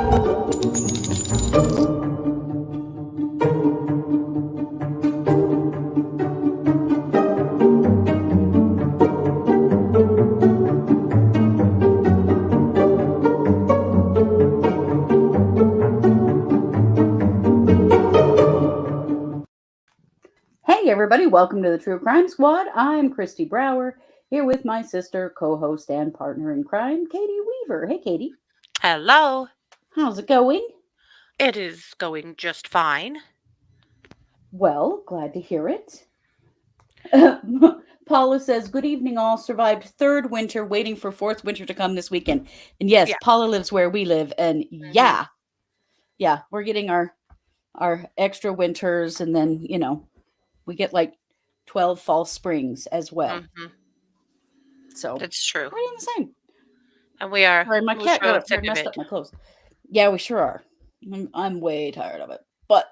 Hey everybody, welcome to the True Crime Squad. I'm Kristi Brower, here with my sister, co-host, and partner in crime, Katie Weaver. Hey Katie. Hello. How's it going? It is going just fine. Well, glad to hear it. Paula says, good evening all. Survived third winter, waiting for fourth winter to come this weekend. And yes, Yeah. Paula lives where we live. And yeah, we're getting our extra winters. And then, we get like 12 fall springs as well. So That's true. pretty insane. And we are Sorry, my cat got up here and messed up my clothes. Yeah, we sure are. I'm way tired of it. But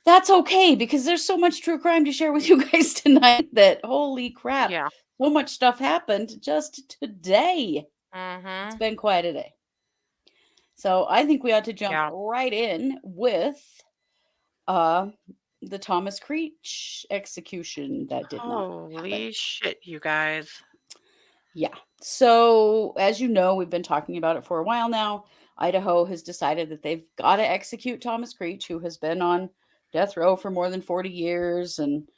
that's okay because there's so much true crime to share with you guys tonight that holy crap. Yeah. So much stuff happened just today. It's been quite a day. So I think we ought to jump right in with the Thomas Creech execution that did not happen. Holy shit, you guys. Yeah. So, as you know, we've been talking about it for a while now. Idaho has decided that they've got to execute Thomas Creech, who has been on death row for more than 40 years. And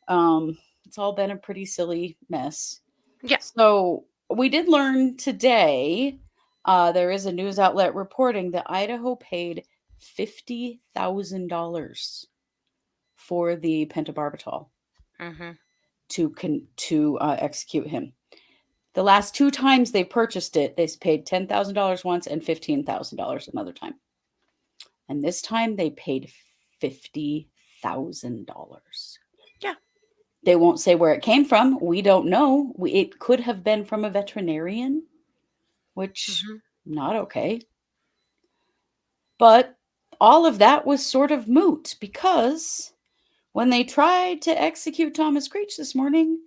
it's all been a pretty silly mess. Yeah. So, we did learn today, there is a news outlet reporting that Idaho paid $50,000 for the pentobarbital to execute him. The last two times they purchased it, they paid $10,000 once and $15,000 another time. And this time they paid $50,000. Yeah. They won't say where it came from. We don't know. It could have been from a veterinarian, which not okay. But all of that was sort of moot because when they tried to execute Thomas Creech this morning,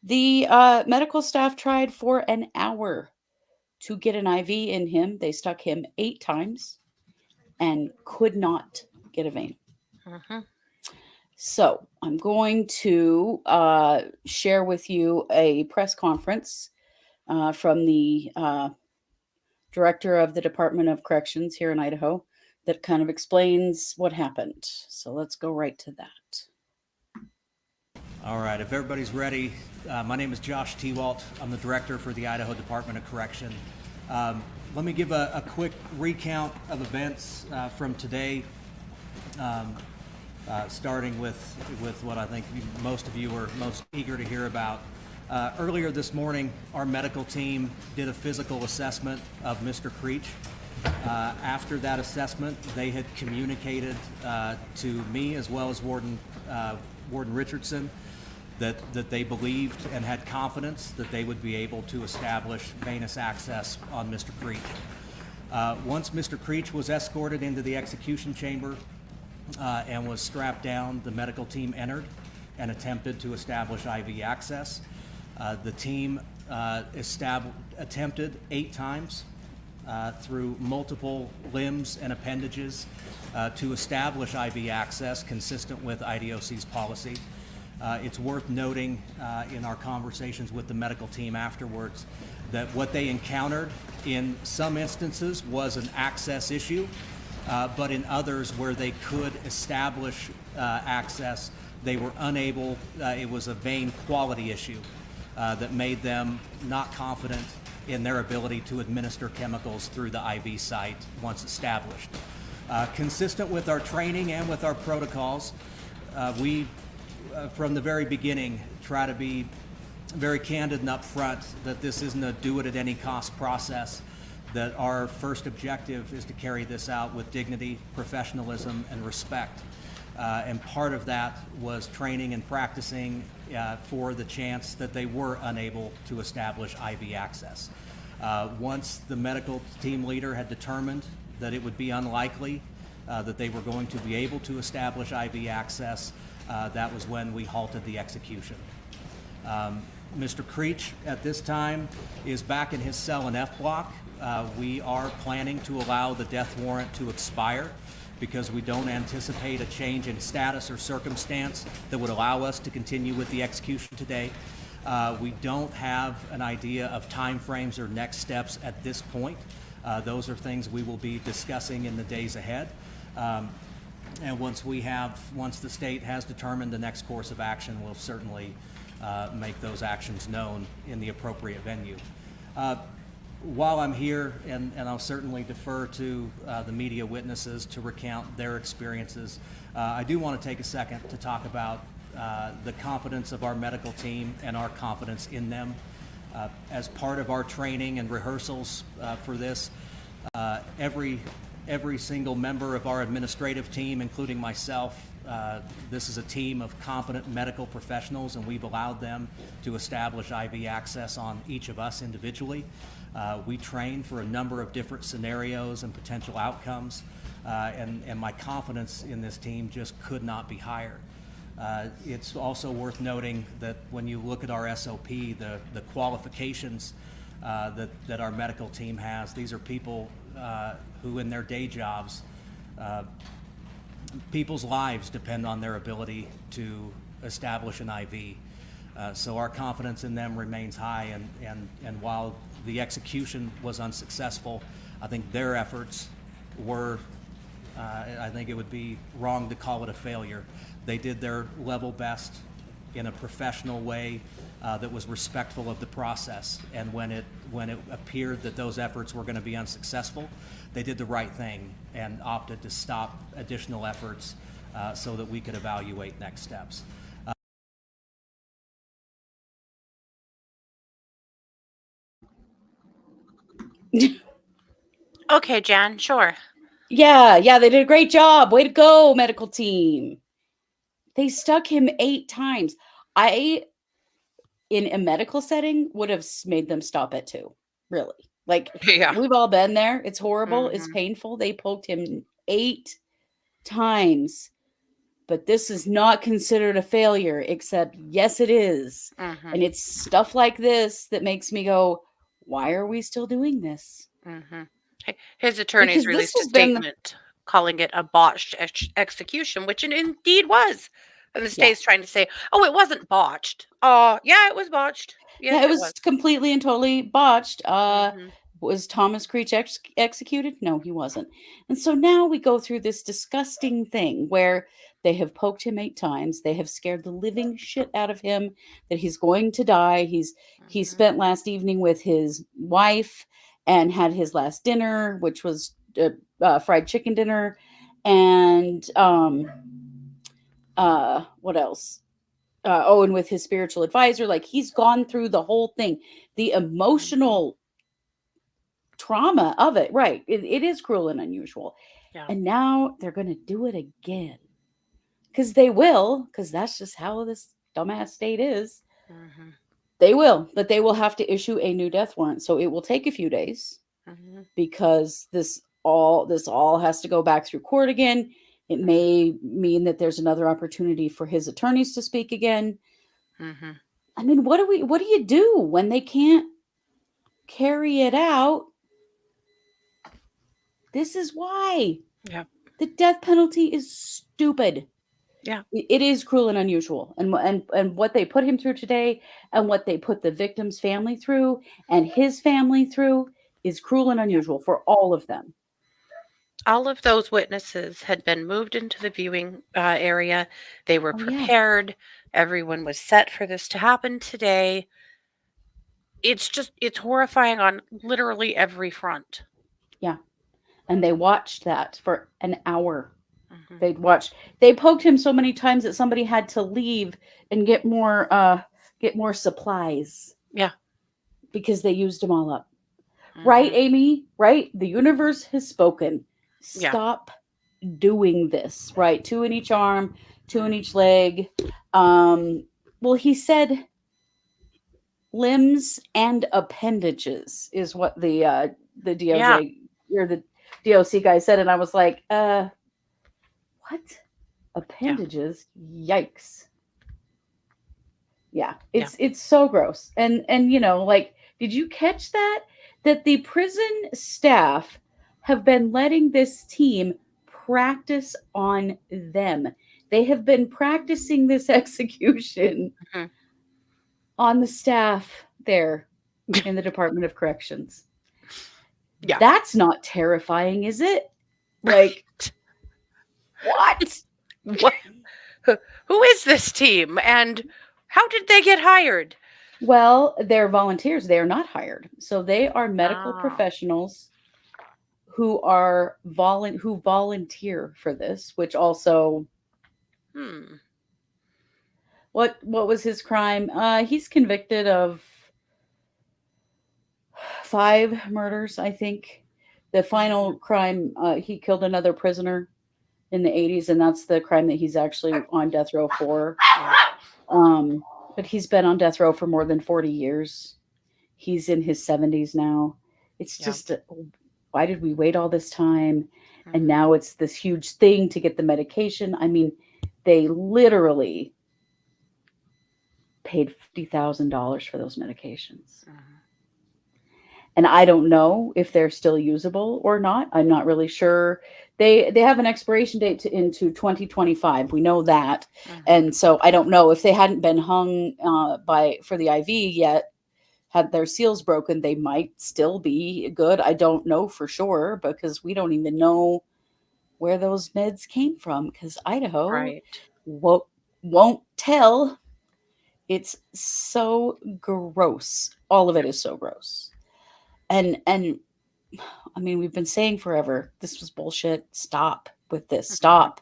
the medical staff tried for an hour to get an IV in him. They stuck him 8 times and could not get a vein. So I'm going to share with you a press conference from the director of the Department of Corrections here in Idaho that kind of explains what happened. So let's go right to that. All right, if everybody's ready, my name is Josh Tewalt. I'm the director for the Idaho Department of Correction. Let me give a quick recount of events from today, starting with what I think most of you are most eager to hear about. Earlier this morning, our medical team did a physical assessment of Mr. Creech. After that assessment, they had communicated to me as well as Warden Richardson that they believed and had confidence that they would be able to establish venous access on Mr. Creech. Once Mr. Creech was escorted into the execution chamber and was strapped down, the medical team entered and attempted to establish IV access. The team attempted 8 times through multiple limbs and appendages to establish IV access consistent with IDOC's policy. It's worth noting in our conversations with the medical team afterwards that what they encountered in some instances was an access issue, but in others where they could establish access, they were unable. It was a vein quality issue that made them not confident in their ability to administer chemicals through the IV site once established. Consistent with our training and with our protocols, we from the very beginning try to be very candid and upfront that this isn't a do-it-at-any-cost process, that our first objective is to carry this out with dignity, professionalism, and respect. And part of that was training and practicing for the chance that they were unable to establish IV access. Once the medical team leader had determined that it would be unlikely that they were going to be able to establish IV access, that was when we halted the execution. Mr. Creech at this time is back in his cell in F block. We are planning to allow the death warrant to expire because we don't anticipate a change in status or circumstance that would allow us to continue with the execution today. We don't have an idea of timeframes or next steps at this point. Those are things we will be discussing in the days ahead. And once the state has determined the next course of action, we'll certainly make those actions known in the appropriate venue. While I'm here, and I'll certainly defer to the media witnesses to recount their experiences, I do want to take a second to talk about the competence of our medical team and our confidence in them. As part of our training and rehearsals for this, every single member of our administrative team, including myself, this is a team of competent medical professionals, and we've allowed them to establish IV access on each of us individually. We train for a number of different scenarios and potential outcomes, and my confidence in this team just could not be higher. It's also worth noting that when you look at our SOP, the qualifications that our medical team has, these are people who in their day jobs, people's lives depend on their ability to establish an IV. So our confidence in them remains high, and while the execution was unsuccessful, I think their efforts were, I think it would be wrong to call it a failure. They did their level best in a professional way that was respectful of the process, and when it appeared that those efforts were going to be unsuccessful, they did the right thing and opted to stop additional efforts so that we could evaluate next steps. Okay, Jan, sure. Yeah, they did a great job. Way to go, medical team. They stuck him 8 times. I, in a medical setting, would have made them stop at 2. Really. Like, Yeah. we've all been there. It's horrible. It's Mhm. painful. They poked him 8 times. But this is not considered a failure, except yes, it is. Mhm. And it's stuff like this that makes me go, why are we still doing this? Mhm. His attorneys Because this released a has been statement calling it a botched execution, which it indeed was. And the Yeah. state's trying to say, "Oh, it wasn't botched." Oh, yeah, it was botched. Yes, Yeah, it it was was. completely and totally botched. Mhm. Was Thomas Creech executed? No, he wasn't. And so now we go through this disgusting thing where they have poked him 8 times. They have scared the living shit out of him that he's going to die. He Mhm. spent last evening with his wife and had his last dinner, which was fried chicken dinner, and what else? And with his spiritual advisor, like he's gone through the whole thing, the emotional trauma of it. Right. It is cruel and unusual. Yeah. And now they're going to do it again because they will, because that's just how this dumbass state is. Mhm. They will, but they will have to issue a new death warrant. So it will take a few days Mhm. because this all has to go back through court again. It may mean that there's another opportunity for his attorneys to speak again. Mhm. I mean, what do you do when they can't carry it out? This is why Yeah. the death penalty is stupid. Yeah. It is cruel and unusual, and what they put him through today, and what they put the victim's family through, and his family through, is cruel and unusual for all of them. All of those witnesses had been moved into the viewing area. They were Oh yeah, prepared. Everyone was set for this to happen today. It's horrifying on literally every front. yeah. And they watched that for an hour. Mhm. They poked him so many times that somebody had to leave and get more supplies Yeah. because they used them all up. Right, Mhm. Amy? Right? The universe has spoken. Yeah. Stop doing this. Right? 2 in each arm, 2 in Mm. each leg. Well, he said limbs and appendages is what the Yeah. DOJ or the DOC guy said, and I was like, what? Yeah. Appendages? Yikes. Yeah, Yeah. it's so gross. And like, did you catch that? That the prison staff have been letting this team practice on them. They have been practicing this execution Mhm. on the staff there in the Department of Corrections. Yeah. That's not terrifying, is it? Like, what? What? Who is this team and how did they get hired? Well, they're volunteers. They are not hired. So they are medical Ah. professionals who volunteer for this, which also Hmm. what was his crime? He's convicted of 5 murders, I think. The final Mhm. crime, he killed another prisoner in the 80s, and that's the crime that he's actually on death row for. Yeah. Um, but he's been on death row for more than 40 years. He's in his 70s now. It's Yeah. just, why did we wait all this time? And Mhm. now it's this huge thing to get the medication. I mean, they literally paid $50,000 for those medications. Mhm. And I don't know if they're still usable or not. I'm not really sure. They have an expiration date into 2025. We know that. Mhm. And so I don't know if they hadn't been hung for the IV yet, had their seals broken, they might still be good. I don't know for sure because we don't even know where those meds came from because Idaho Right. won't tell. It's so gross. All of it is so gross. And I mean, we've been saying forever, this was bullshit. Stop with this. Mhm. Stop.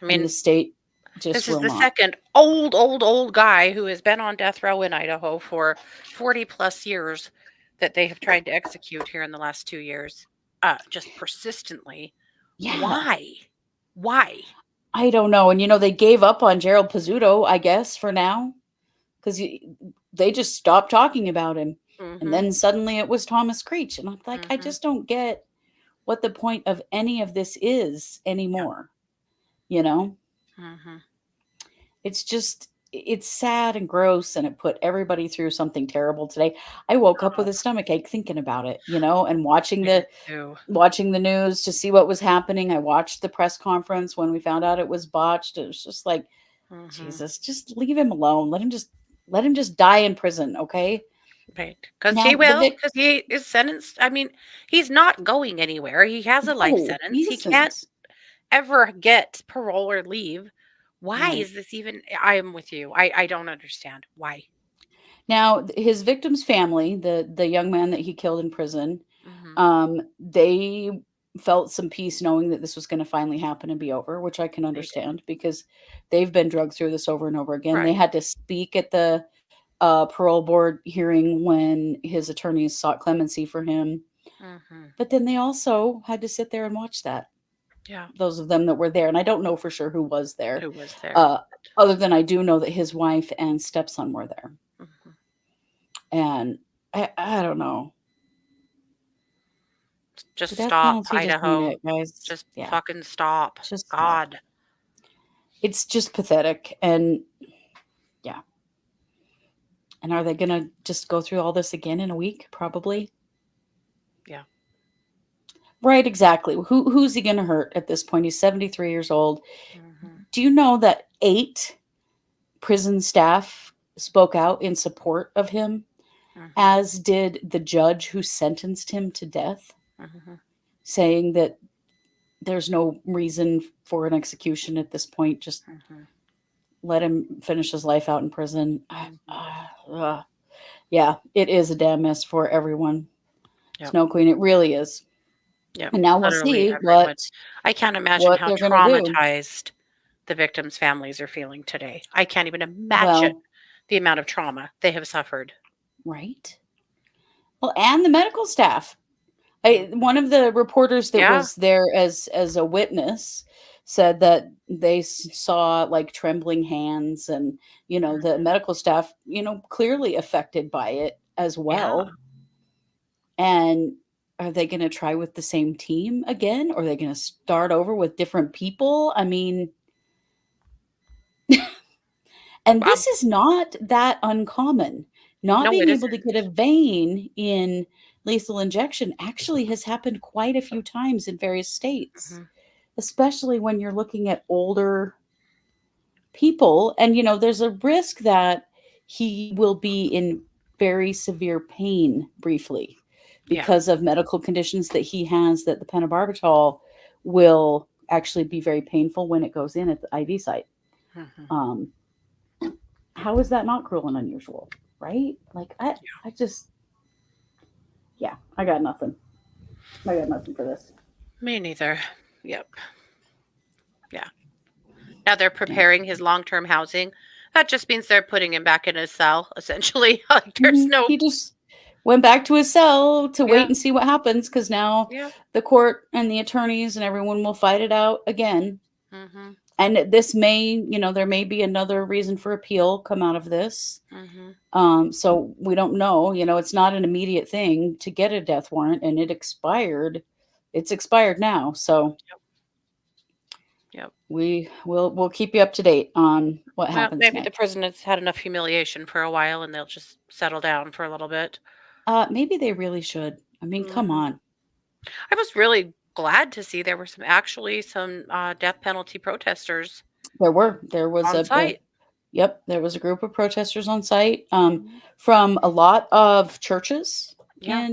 I And the mean, state this just is will the not. second old guy who has been on death row in Idaho for 40 plus years that they have tried to execute here in the last 2 years. Just persistently. Yeah. Why? Why? I don't know. And they gave up on Gerald Pizzuto, I guess, for now, because they just stopped talking about him. And Mhm. then suddenly it was Thomas Creech. And I'm like, I Mhm. just don't get what the point of any of this is Yeah. anymore. You know, Mhm. it's sad and gross. And it put everybody through something terrible today. I woke up with Oh, a stomach ache thinking about it, and watching I did too. the news to see what was happening. I watched the press conference when we found out it was botched. It was just like, Mhm. Jesus, just leave him alone. Let him just die in prison, okay? Right. Because he Now the will, Vic because he is sentenced. I mean, he's not going anywhere. He has a life no, sentence. he He can't isn't. ever get parole or leave. Why Right. is this even? I am with you. I don't understand why. Now his victim's family, the young man that he killed in prison, Hmm. they felt some peace knowing that this was going to finally happen and be over, which I can They did. understand because they've been drugged through this over and over again. They Right. had to speak at the parole board hearing when his attorneys sought clemency for him. Hmm. But then they also had to sit there and watch that. Yeah. Those of them that were there, and I don't know for sure who was there, Who was there? uh, other than I do know that his wife and stepson were there. Hmm. And I don't know. Just The death stop, penalty just ain't Idaho. it, guys. Just Yeah, fucking stop. just stop. God. It's just pathetic. And yeah. And are they gonna just go through all this again in a week? Probably. Yeah. Right, exactly. Who's he gonna hurt at this point? He's 73 years old. Hmm. Do you know that 8 prison staff spoke out in support of him, Hmm. as did the judge who sentenced him to death, Hmm. saying that there's no reason for an execution at this point. Just Hmm. let him finish his life out in prison. Hmm. Yeah, it is a damn mess for everyone. Yep. Snow Queen, it really is. Yep. And now we'll Literally see everyone. I can't imagine what how they're gonna do. traumatized the victims' families are feeling today. I can't even imagine Well, the amount of trauma they have suffered. right. Well, and the medical staff. Mhm. One of the reporters that Yeah. was there as a witness said that they saw like trembling hands, and the Mhm. medical staff clearly affected by it as Yeah. well. And are they going to try with the same team again, or are they going to start over with different people? I mean, And Wow. this is not that uncommon. Not No, being it able to isn't. get a vein in lethal injection actually has happened quite a few times in various states, Hmm. especially when you're looking at older people. And, there's a risk that he will be in very severe pain briefly Yeah. because of medical conditions that he has, that the pentobarbital will actually be very painful when it goes in at the IV site. Hmm. Um, how is that not cruel and unusual, right? Like I just, yeah, I got nothing. I got nothing for this. Me neither. Yep. Yeah. Now they're Yeah. preparing his long-term housing. That just means they're putting him back in his cell, essentially. Like there's no. He just went back to his cell to wait Yeah. and see what happens, because now Yeah. the court and the attorneys and everyone will fight it out again. Hmm. And this may, there may be another reason for appeal come out of this. Hmm. So we don't know. It's not an immediate thing to get a death warrant, and it expired. It's expired now, so Yep. we'll keep you up to date on what Well, happens maybe the next. prison has had enough humiliation for a while, and they'll just settle down for a little bit. Maybe they really should. I mean, come Hmm. on. I was really glad to see there were some death penalty protesters There was on site. yep, there was a group of protesters on site, Mhm. from a lot of churches Yeah.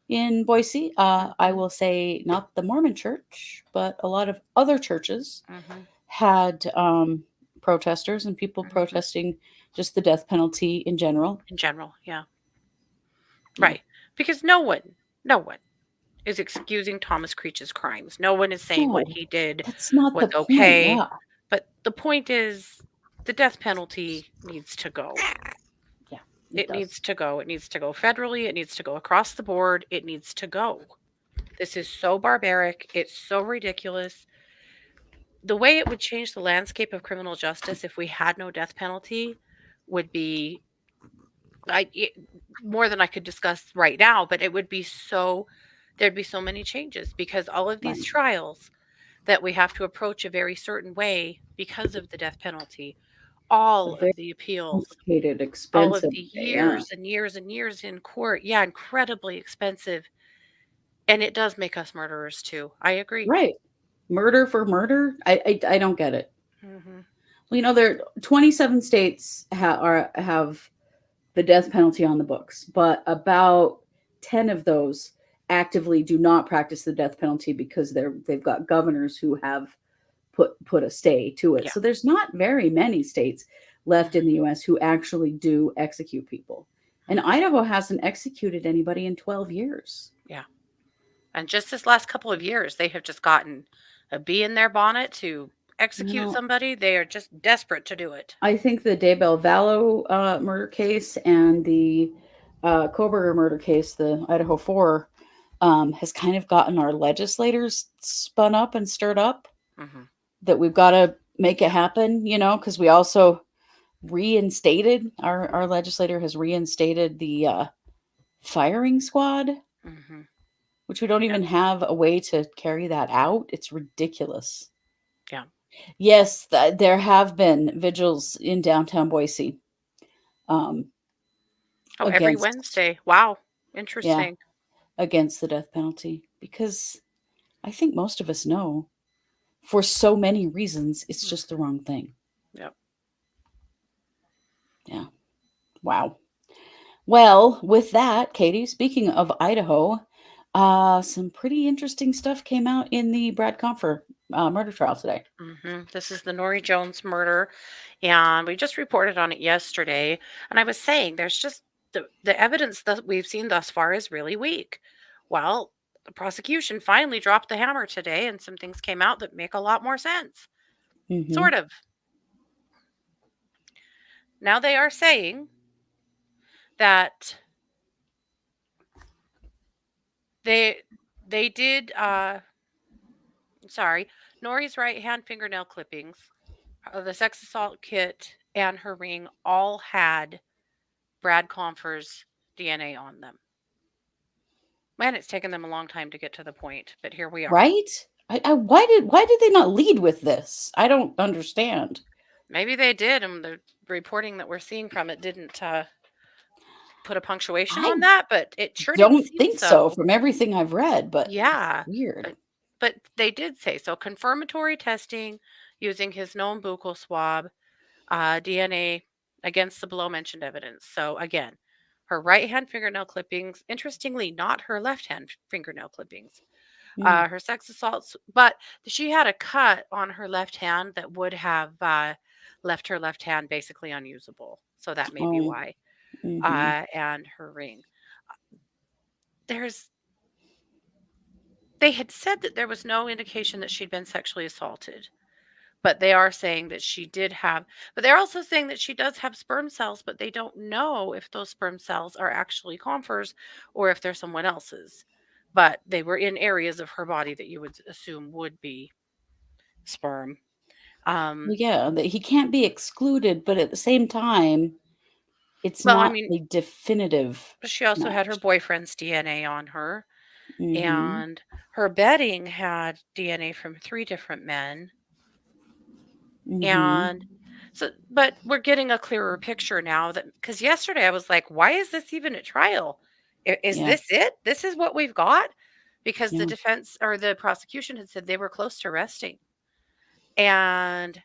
in Boise. I Mhm. will say not the Mormon church, but a lot of other churches Mhm. had protesters and people Mhm. protesting just the death penalty in general. In general, yeah. Yeah. Right. Because no one is excusing Thomas Creech's crimes. No one is saying what No, he did that's not was the point. okay. Yeah. But the point is the death penalty needs to go. Yeah, it It does. needs to go. It needs to go federally. It needs to go across the board. It needs to go. This is so barbaric. It's so ridiculous. The way it would change the landscape of criminal justice if we had no death penalty would be I it, more than I could discuss right now, but it would be so there'd be so many changes because all of these Right. trials that we have to approach a very certain way because of the death penalty, all A very of the appeals, complicated, all of expensive. the Yeah. years and years and years in court, yeah, incredibly expensive. And it does make us murderers too. I agree. Right. Murder for murder? I don't get it. Hmm. Well, there 27 states have the death penalty on the books, but about 10 of those actively do not practice the death penalty because they've got governors who have put a stay to it. Yeah. So there's not very many states left in Hmm. the US who actually do execute people. And Hmm. Idaho hasn't executed anybody in 12 years. Yeah. And just this last couple of years, they have just gotten a bee in their bonnet to execute Well, somebody. They are just desperate to do it. I think the Daybell Vallow murder case and the Kohberger murder case, the Idaho 4, has kind of gotten our legislators spun up and stirred up Hmm. that we've got to make it happen, because we also reinstated, our legislator has reinstated the firing squad, Hmm. which we don't Yeah. even have a way to carry that out. It's ridiculous. Yeah. Yes, there have been vigils in downtown Boise, um, Oh, every against, Wednesday. Wow. yeah, Interesting. against the death penalty, because I think most of us know, for so many reasons, it's just the Hmm. wrong thing. Yep. Yeah. Wow. Well, with that, Katie, speaking of Idaho, some pretty interesting stuff came out in the Brad Confer murder trial today. This is the Nori Jones murder, and we just reported on it yesterday. And I was saying, there's just the evidence that we've seen thus far is really weak. Well, the prosecution finally dropped the hammer today, and some things came out that make a lot more sense. Hmm. Sort of. Now they are saying that they they did sorry, Nori's right hand fingernail clippings, the sex assault kit, and her ring all had Brad Confer's DNA on them. Man, it's taken them a long time to get to the point, but here we are. Right? Why did they not lead with this? I don't understand. Maybe they did, and the reporting that we're seeing from it didn't put a punctuation I on that, but it sure didn't don't seem think so so. from everything I've read, but Yeah, weird. but they did say so. Confirmatory testing using his known buccal swab, DNA against the below mentioned evidence. So again, her right hand fingernail clippings, interestingly, not her left hand fingernail clippings. Mm. Her sex assaults, but she had a cut on her left hand that would have left her left hand basically unusable. So that may be Oh, why. mhm. And her ring. There's they had said that there was no indication that she'd been sexually assaulted, but they are saying that she did have, but they're also saying that she does have sperm cells, but they don't know if those sperm cells are actually Comfers or if they're someone else's. But they were in areas of her body that you would assume would be sperm. Well, Um, yeah, that he can't be excluded, but at the same time, it's well, I not mean, a definitive she also had her match. boyfriend's DNA on her, Mhm. and her bedding had DNA from 3 different men. Mhm. And so, but we're getting a clearer picture now that because yesterday I was like, why is this even at trial? Is Yeah, this it? This is what we've got? Because the yeah. defense or the prosecution had said they were close to arresting. And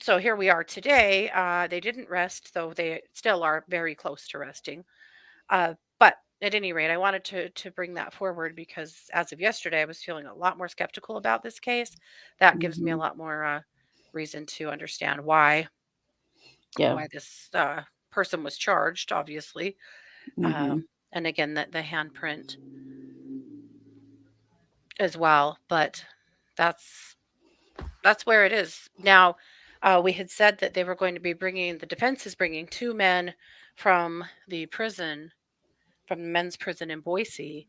so here we are today. They didn't rest, though they still are very close to resting. But at any rate, I wanted to bring that forward because as of yesterday, I was feeling a lot more skeptical about this case. That gives me a Mhm. lot more reason to understand Yeah. why this person was charged, obviously. Mhm. And again, that the handprint as well. But that's that's where it is now. We had said that they were going to be bringing the defense is bringing 2 men from the prison, from the men's prison in Boise,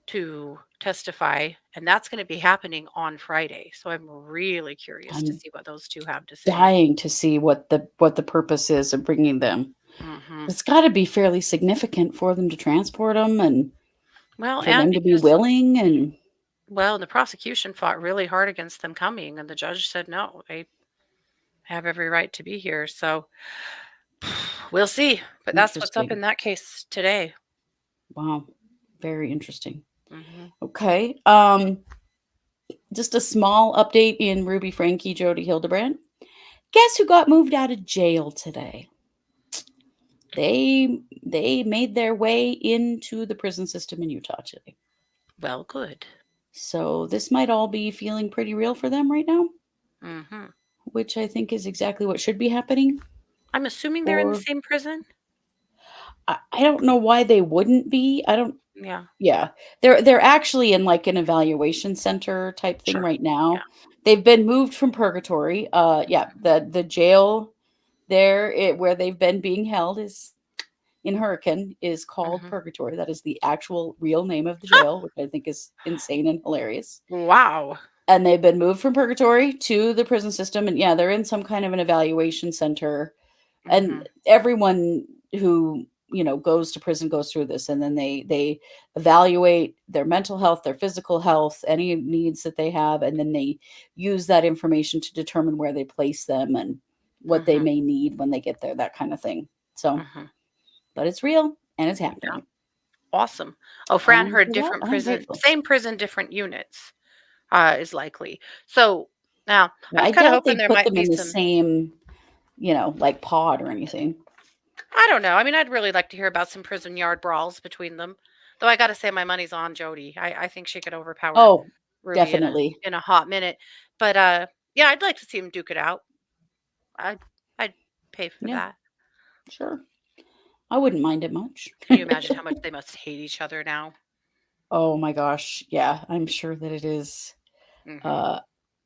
to testify, and that's going to be happening on Friday. So I'm really curious to I'm see what those two have to say. dying to see what the purpose is of bringing them. Hmm. It's gotta be fairly significant for them to transport them and Well, for and them to be because willing and the prosecution fought really hard against them coming, and the judge said no, they have every right to be here. So we'll see. But that's what's up interesting. in that case today. Wow. Very interesting. Hmm. Okay. Just a small update in Ruby Frankie, Jody Hildebrand. Guess who got moved out of jail today? They made their way into the prison system in Utah today. Well, good. So this might all be feeling pretty real for them right now, Hmm. which I think is exactly what should be happening. I'm assuming they're in the Or same prison. I don't know why they wouldn't be. I don't. Yeah, Yeah, they're actually in like an evaluation center type thing sure. right Yeah. now. They've been moved from purgatory. Yeah, the jail there where they've been being held is in Hurricane is called Hmm. Purgatory. That is the actual real name of the jail, which I think is insane and hilarious. Wow. And they've been moved from Purgatory to the prison system, and yeah, they're in some kind of an evaluation center. And Hmm. everyone who goes to prison goes through this, and then they evaluate their mental health, their physical health, any needs that they have, and then they use that information to determine where they place them and what they Hmm. may need when they get there, that kind of thing. So Hmm. but it's real and it's Yeah. happening. Awesome. Oh, Fran And heard for that, different I'm prison, grateful. same prison, different units is likely. So now I I was kind of doubt they hoping there put might them be in the some. same, like pod or anything. I don't know. I mean, I'd really like to hear about some prison yard brawls between them. Though I got to say, my money's on Jody. I think she could overpower Oh, Ruby definitely. in a hot minute. But yeah, I'd like to see them duke it out. I'd I'd pay for Yeah, that. sure. I wouldn't mind it much. Can you imagine how much they must hate each other now? Oh my gosh. Yeah, I'm sure that it is Hmm. uh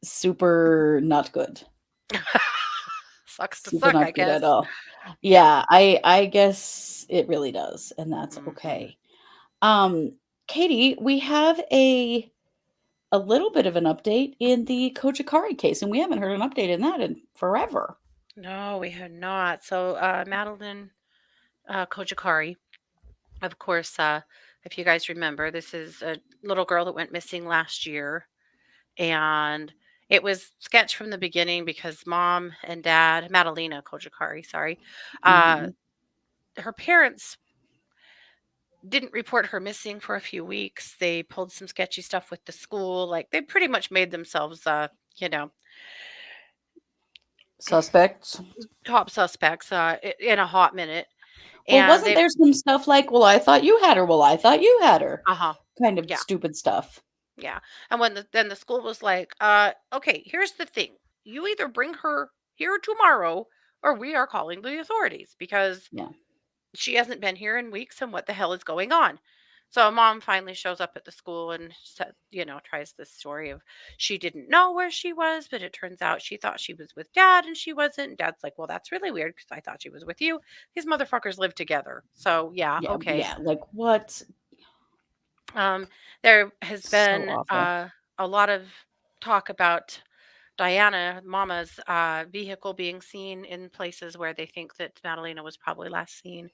super not good. Sucks to Super suck, I not good at guess. all. Yeah. Yeah, I guess it really does, and that's Hmm. okay. Um Katie, we have a little bit of an update in the Cojocari case, and we haven't heard an update in that in forever. No, we have not. So, Madeline Cojocari, of course, if you guys remember, this is a little girl that went missing last year. And It was sketch from the beginning because mom and dad, Madalina Cojocari, sorry, uh, Mhm. her parents didn't report her missing for a few weeks. They pulled some sketchy stuff with the school. Like they pretty much made themselves, you know, Suspects. top suspects in a hot minute. Well, And wasn't they, there some stuff like, "Well, I thought you had her. Well, I thought you had her." uh huh, Kind of yeah, stupid stuff. yeah. And then the school was like, okay, here's the thing: you either bring her here tomorrow, or we are calling the authorities because Yeah. she hasn't been here in weeks, and what the hell is going on? So mom finally shows up at the school and said, tries this story of she didn't know where she was, but it turns out she thought she was with dad and she wasn't. And dad's like, well, that's really weird because I thought she was with you. These motherfuckers live together. So yeah, Yeah, okay. yeah, like, what? Um, there has So been awful. a lot of talk about Diana, Mama's vehicle being seen in places where they think that Madalena was probably last seen,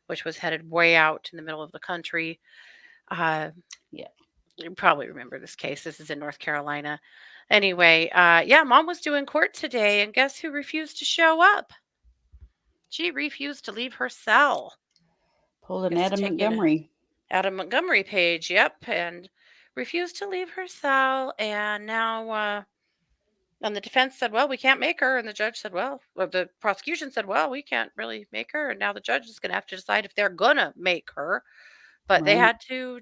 which was headed way out in the middle of the country. Uh, Yeah. you probably remember this case. This is in North Carolina. Anyway, yeah, Mom was doing court today, and guess who refused to show up? She refused to leave her cell. Pulled an It's Adam taken Montgomery. Adam Montgomery page, yep, and refused to leave her cell. And now, and the defense said, well, we can't make her. And the judge said, well, or the prosecution said, well, we can't really make her. And now the judge is going to have to decide if they're going to make her. But they Right. had to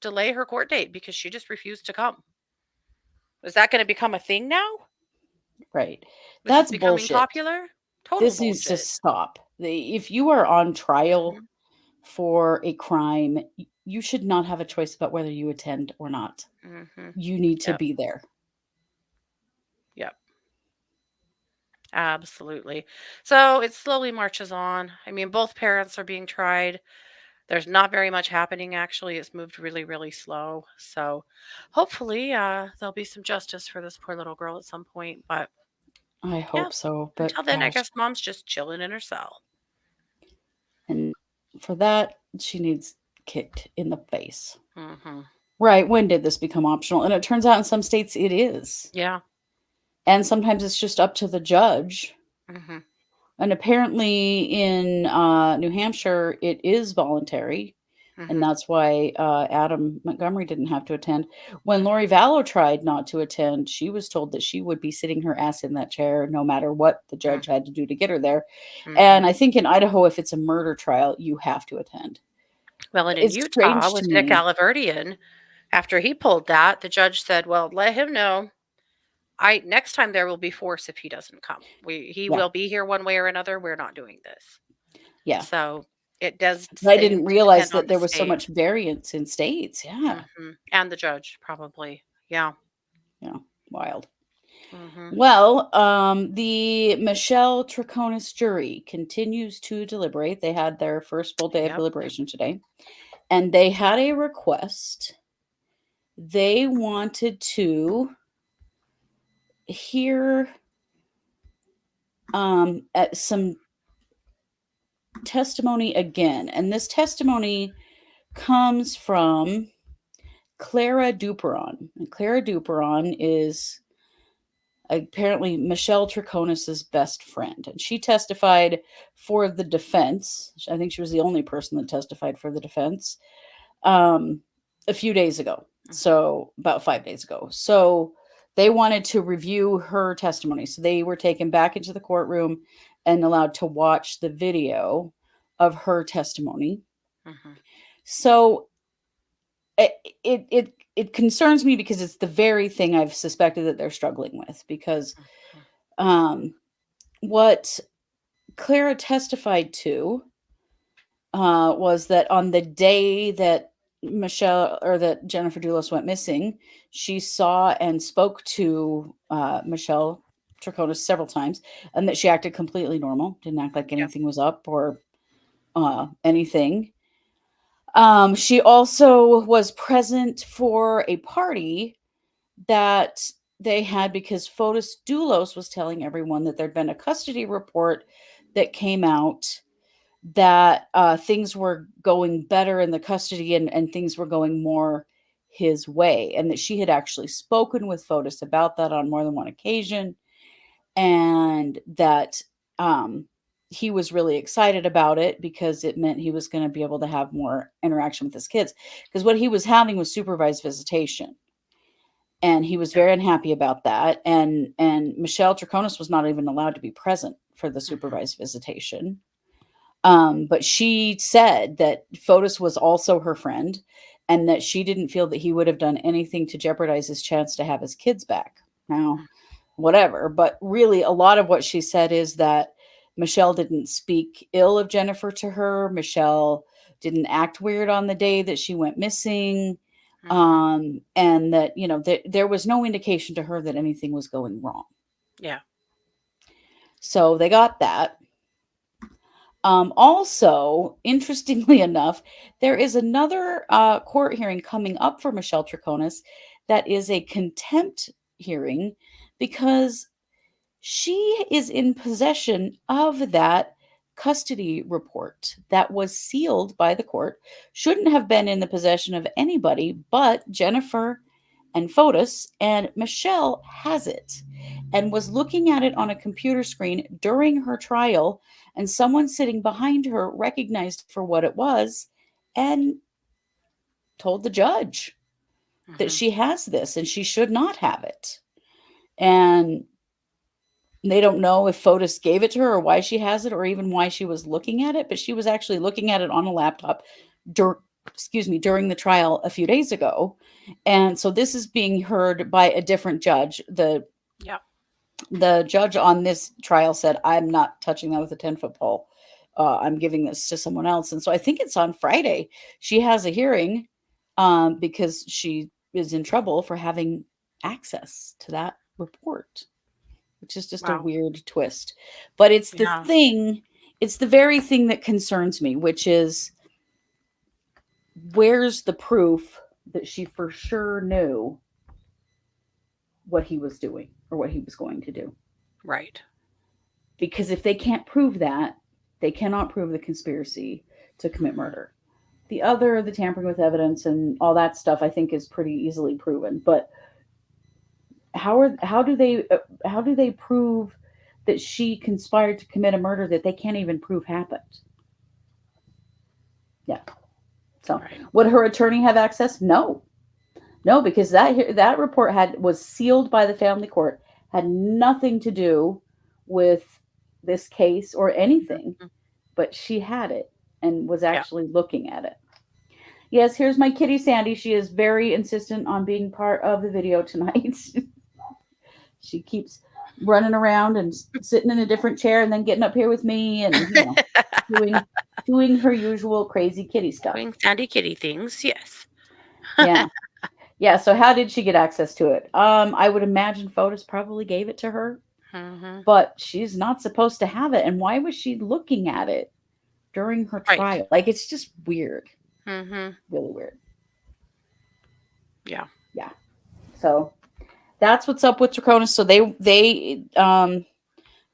delay her court date because she just refused to come. Is that going to become a thing now? Right. This is That's becoming bullshit. popular? Total This needs to bullshit. stop. If you are on trial Mhm, for a crime, you should not have a choice about whether you attend or not. mhm. You need to Yep, be there. yep, absolutely. So it slowly marches on. I mean, both parents are being tried. There's not very much happening, actually. It's moved really, really slow. So hopefully, there'll be some justice for this poor little girl at some point. But I yeah, hope so, until but then, I gosh, guess mom's just chilling in her cell. and for that, she needs kicked in the face. Hmm. Right, when did this become optional? And it turns out in some states it is. Yeah. And sometimes it's just up to the judge. Hmm. And apparently in New Hampshire, it is voluntary. And Hmm. that's why Adam Montgomery didn't have to attend. When Lori Vallow tried not to attend, she was told that she would be sitting her ass in that chair no matter what the judge had to do to get her there. Hmm. And I think in Idaho, if it's a murder trial, you have to attend. Well, and in It's Utah strange to with Nick me. Alaverdian, after he pulled that, the judge said, "Well, let him know. I next time there will be force if he doesn't come. He Yeah, will be here one way or another. We're not doing this." yeah. So it does I seem didn't to realize depend on that the there was so state. much variance in states. Yeah, And the judge probably. Yeah. yeah, wild. Hmm. Well, the Michelle Troconis jury continues to deliberate. They had their first full day of Yep. deliberation today, and they had a request. They wanted to hear some testimony again, and this testimony comes from Clara Duperon. And Clara Duperon is apparently Michelle Troconis's best friend, and she testified for the defense. I think she was the only person that testified for the defense um, a few days ago. Hmm. So about 5 days ago. So they wanted to review her testimony. So they were taken back into the courtroom and allowed to watch the video of her testimony. Hmm. So it concerns me because it's the very thing I've suspected that they're struggling with. Because Hmm. um, what Clara testified to was that on the day that Michelle or that Jennifer Doulos went missing, she saw and spoke to Michelle Troconis several times, and that she acted completely normal, didn't act like Yep. anything was up or anything. She also was present for a party that they had because Fotis Doulos was telling everyone that there'd been a custody report that came out that things were going better in the custody and things were going more his way, and that she had actually spoken with Fotis about that on more than one occasion, and that he was really excited about it because it meant he was going to be able to have more interaction with his kids. Because what he was having was supervised visitation, and he was Yeah. very unhappy about that. And Michelle Troconis was not even allowed to be present for the supervised visitation. But she said that Fotis was also her friend, and that she didn't feel that he would have done anything to jeopardize his chance to have his kids back. Now, whatever. But really, a lot of what she said is that Michelle didn't speak ill of Jennifer to her. Michelle didn't act weird on the day that she went missing. And that, there was no indication to her that anything was going wrong. Yeah. So they got that. Also, interestingly enough, there is another court hearing coming up for Michelle Troconis that is a contempt hearing because she is in possession of that custody report that was sealed by the court. Shouldn't have been in the possession of anybody but Jennifer and Fotis, and Michelle has it and was looking at it on a computer screen during her trial, and someone sitting behind her recognized for what it was and told the judge that she has this and she should not have it. And they don't know if Fotis gave it to her or why she has it or even why she was looking at it, but she was actually looking at it on a laptop during the trial a few days ago. And so this is being heard by a different judge. The judge on this trial said, I'm not touching that with a 10-foot pole. I'm giving this to someone else. And so I think it's on Friday. She has a hearing because she is in trouble for having access to that report, which is just a weird twist. But it's it's the very thing that concerns me, which is, where's the proof that she for sure knew what he was doing or what he was going to do? Right. Because if they can't prove that, they cannot prove the conspiracy to commit murder. The tampering with evidence and all that stuff, I think is pretty easily proven. But how do they prove that she conspired to commit a murder that they can't even prove happened? Yeah. So, would her attorney have access? No, because that report was sealed by the family court, had nothing to do with this case or anything, but she had it and was actually looking at it. Yes, here's my kitty Sandy. She is very insistent on being part of the video tonight. She keeps running around and sitting in a different chair and then getting up here with me and doing her usual crazy kitty stuff. Doing Sandy kitty things, yes. Yeah. So how did she get access to it? I would imagine Fotis probably gave it to her, but she's not supposed to have it. And why was she looking at it during her trial? Like, it's just weird. Really weird. Yeah. So that's what's up with Troconis. So they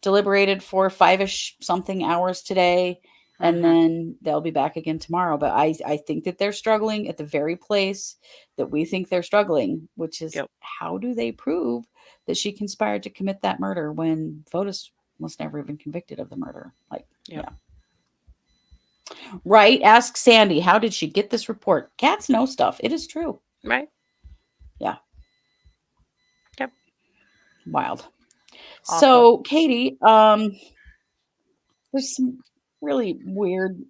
deliberated for 5-ish something hours today, and then they'll be back again tomorrow. But I think that they're struggling at the very place that we think they're struggling, which is how do they prove that she conspired to commit that murder when Fotis was never even convicted of the murder? Right? Ask Sandy, how did she get this report? Cats know stuff. It is true. Right. Yeah. Yep. Wild. Awesome. So, Katie, there's some really weird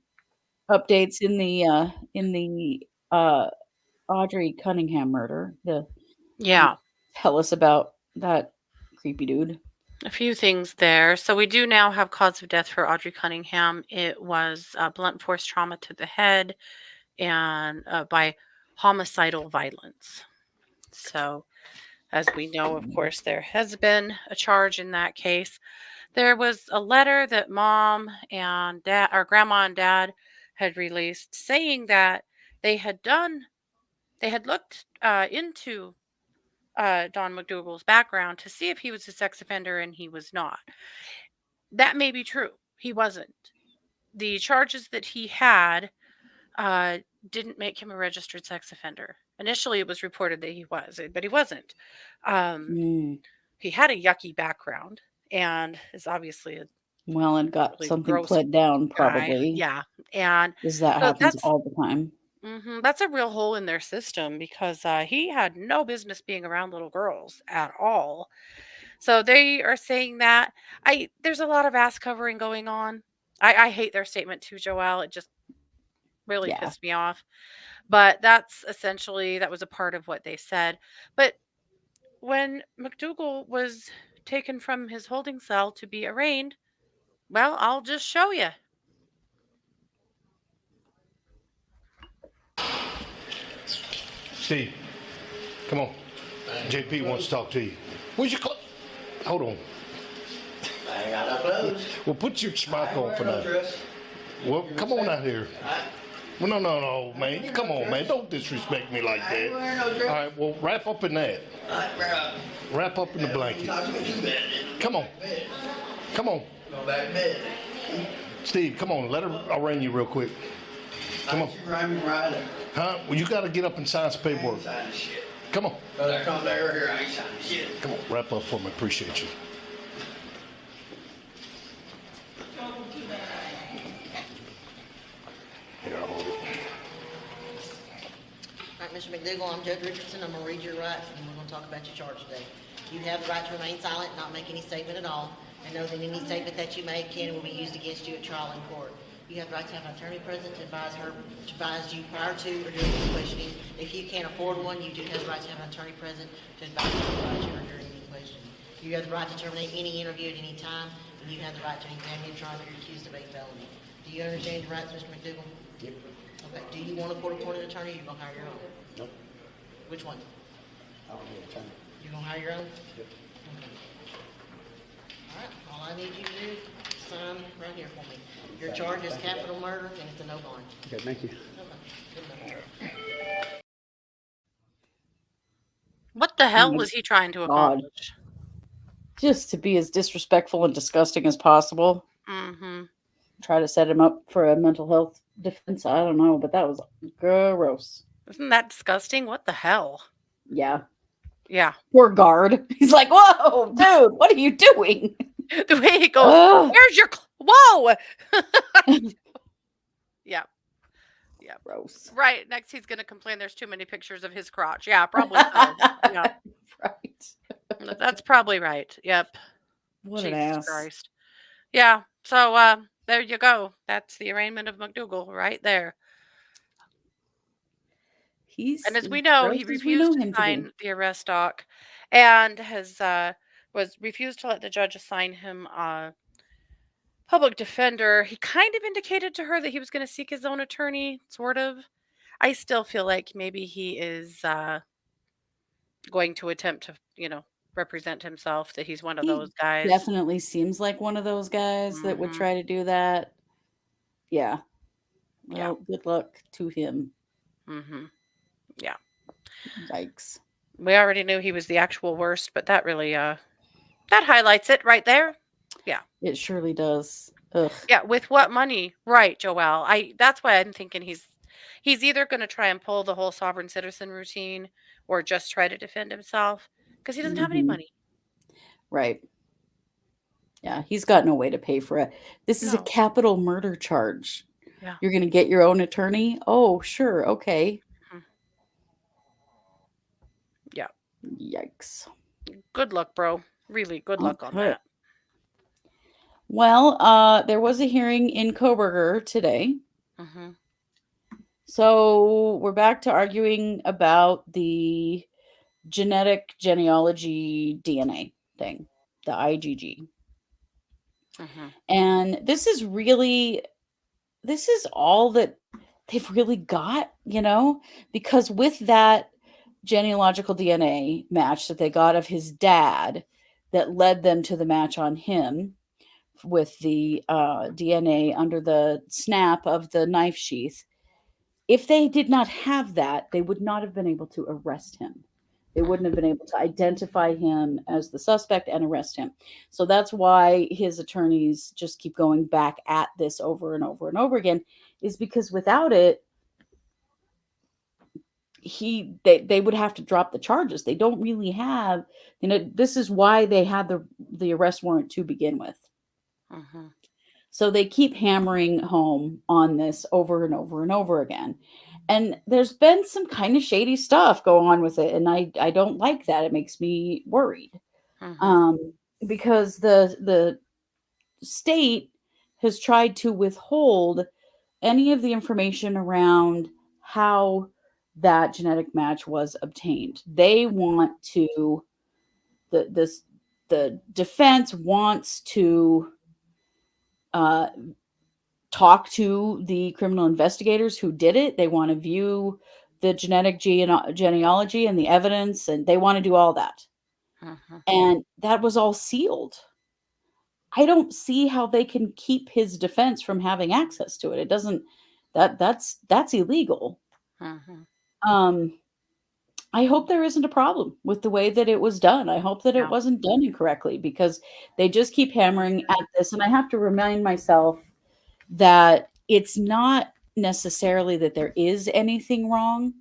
updates in the Audrey Cunningham murder. Tell us about that creepy dude. A few things there. So we do now have cause of death for Audrey Cunningham. It was blunt force trauma to the head and by homicidal violence. So, as we know, of course, there has been a charge in that case. There was a letter that mom and dad, or grandma and dad, had released saying that they had looked into Don McDougal's background to see if he was a sex offender, and he was not. That may be true. He wasn't. The charges that he had didn't make him a registered sex offender. Initially, it was reported that he was, but he wasn't. Um, Mm. he had a yucky background and is obviously a Well, and got really something gross pled down, guy. probably, Yeah, and because that so happens all the time. that's a real hole in their system because he had no business being around little girls at all. So they are saying that there's a lot of ass covering going on. I hate their statement too, Joelle. It just really Yeah. pissed me off. But that was a part of what they said. But when McDougal was taken from his holding cell to be arraigned, well, I'll just show you. Steve, come on. JP wants to talk to you. Where's your clothes? Hold on. I ain't got no clothes. Well, put your smock on for now. Dress. Well, come on out here. Well, no, man. Come on, man. Don't disrespect me like I ain't that. wearing no All dress. right, well, wrap up in that. All right, bro. Wrap up in the blanket. Talk to me too bad. Come on. Come on. Go back to bed. Steve, come on. Let her arraign you real quick. Come on. You run right up. Huh? Well, you got to get up and sign some I ain't paperwork. signing shit. Come on. Brother, I come back over here, I ain't signing shit. Come on. Wrap up for me. Appreciate you. Here, I'll hold it. All right, Mr. McDougal, I'm Judge Richardson. I'm going to read your rights, and we're going to talk about your charge today. You have the right to remain silent, not make any statement at all, and know that any statement that you make can and will be used against you at trial in court. You have the right to have an attorney present to advise you prior to or during the questioning. If you can't afford one, you do have the right to have an attorney present to advise you or during any questioning. You have the right to terminate any interview at any time, and you have the right to examine your trial if you're accused of a felony. Do you understand your rights, Mr. McDougal? Yep. Okay. Do you want a court-appointed attorney, or you going to hire your own? Nope. Which one? I don't need a attorney. You gonna hire your own? Yep. Okay. All right, all I need you to do, sign right here for me. Your charge is capital murder, and it's a no bond. Okay, thank you. Okay, good enough. What the hell my was he trying to God. accomplish? Just to be as disrespectful and disgusting as possible. Mm-hmm. Try to set him up for a mental health defense. I don't know, but that was gross. Isn't that disgusting? What the hell? Yeah. Yeah. Poor guard. He's like, whoa, dude, what are you doing? The way he goes, Ugh. where's your whoa? Yeah. Yeah. Gross. Right. Next he's gonna complain there's too many pictures of his crotch. Yeah, probably so. Yeah. Right. That's probably right. Yep. What Jesus an ass. Christ. Yeah. So there you go. That's the arraignment of McDougal right there. He's And as we know, gross he as we refused know to him to sign be. the arrest doc and has was refused to let the judge assign him a public defender. He kind of indicated to her that he was going to seek his own attorney, sort of. I still feel like maybe he is going to attempt to, represent himself, that he's one of He those guys. definitely seems like one of those guys that would Mhm. try to do that. Yeah. Yeah. Well, good luck to him. Mm-hmm. Yeah. Yikes. We already knew he was the actual worst, but that really that highlights it right there. It surely does. Ugh. Yeah, with what money? Right, Joelle. That's why I'm thinking he's either going to try and pull the whole sovereign citizen routine or just try to defend himself because he doesn't have any Mhm. money. Right. Yeah, he's got no way to pay for it. This is a No. capital murder charge. Yeah. You're going to get your own attorney? Oh, sure. Okay. Yeah. Yikes. Good luck, bro. Really, good luck on Okay. that. Well, there was a hearing in Kohberger today. Mm-hmm. So we're back to arguing about the genetic genealogy DNA thing, the IgG. Mm-hmm. And this is all that they've really got, because with that genealogical DNA match that they got of his dad that led them to the match on him with the DNA under the snap of the knife sheath. If they did not have that, they would not have been able to arrest him. They wouldn't have been able to identify him as the suspect and arrest him. So that's why his attorneys just keep going back at this over and over and over again, is because without it, they would have to drop the charges. They don't really have, this is why they had the arrest warrant to begin with. Mm-hmm. So they keep hammering home on this over and over and over again. And there's been some kind of shady stuff go on with it, and I don't like that. It makes me worried. Mm-hmm. Um, because the state has tried to withhold any of the information around how that genetic match was obtained. They want to the defense wants to uh, talk to the criminal investigators who did it. They want to view the genealogy and the evidence, and they want to do all that. Mm-hmm. And that was all sealed. I don't see how they can keep his defense from having access to it. It doesn't that's illegal. Mm-hmm. Um I hope there isn't a problem with the way that it was done. I hope that it Yeah. wasn't done incorrectly, because they just keep hammering at this, and I have to remind myself that it's not necessarily that there is anything wrong.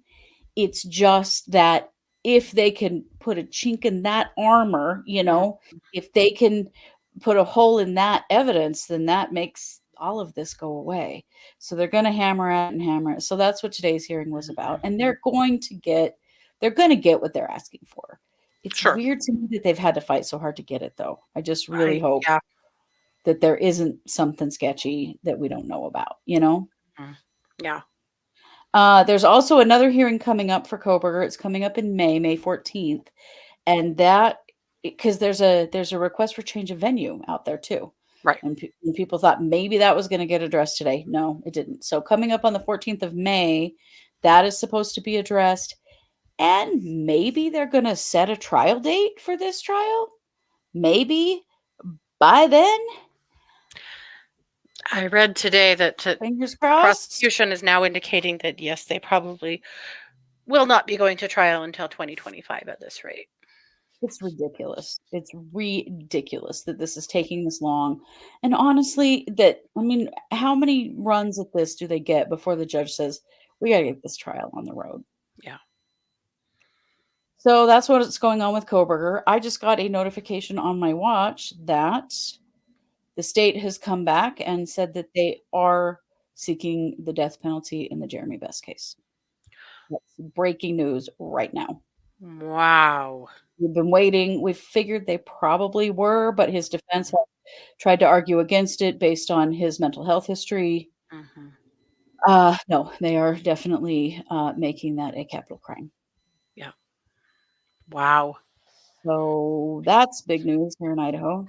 It's just that if they can put a chink in that armor, if they can put a hole in that evidence, then that makes all of this go away. So they're going to hammer at and hammer it. So that's what today's hearing was about. And they're going to get what they're asking for. It's Sure. weird to me that they've had to fight so hard to get it, though. I just really hope Yeah. that there isn't something sketchy that we don't know about, Yeah. There's also another hearing coming up for Kohberger. It's coming up in May 14th. And that, because there's a request for change of venue out there too. Right. And people thought maybe that was going to get addressed today. No, it didn't. So coming up on the 14th of May, that is supposed to be addressed. And maybe they're going to set a trial date for this trial. Maybe by then. I read today that Fingers crossed. prosecution is now indicating that yes, they probably will not be going to trial until 2025 at this rate. It's ridiculous. It's ridiculous that this is taking this long. And honestly, how many runs at this do they get before the judge says, we got to get this trial on the road? Yeah. So that's what's going on with Kohberger. I just got a notification on my watch that the state has come back and said that they are seeking the death penalty in the Jeremy Best case. That's breaking news right now. Wow. We've been waiting. We figured they probably were, but his defense tried to argue against it based on his mental health history. Mm-hmm. No, they are definitely making that a capital crime. Yeah. Wow. So that's big news here in Idaho.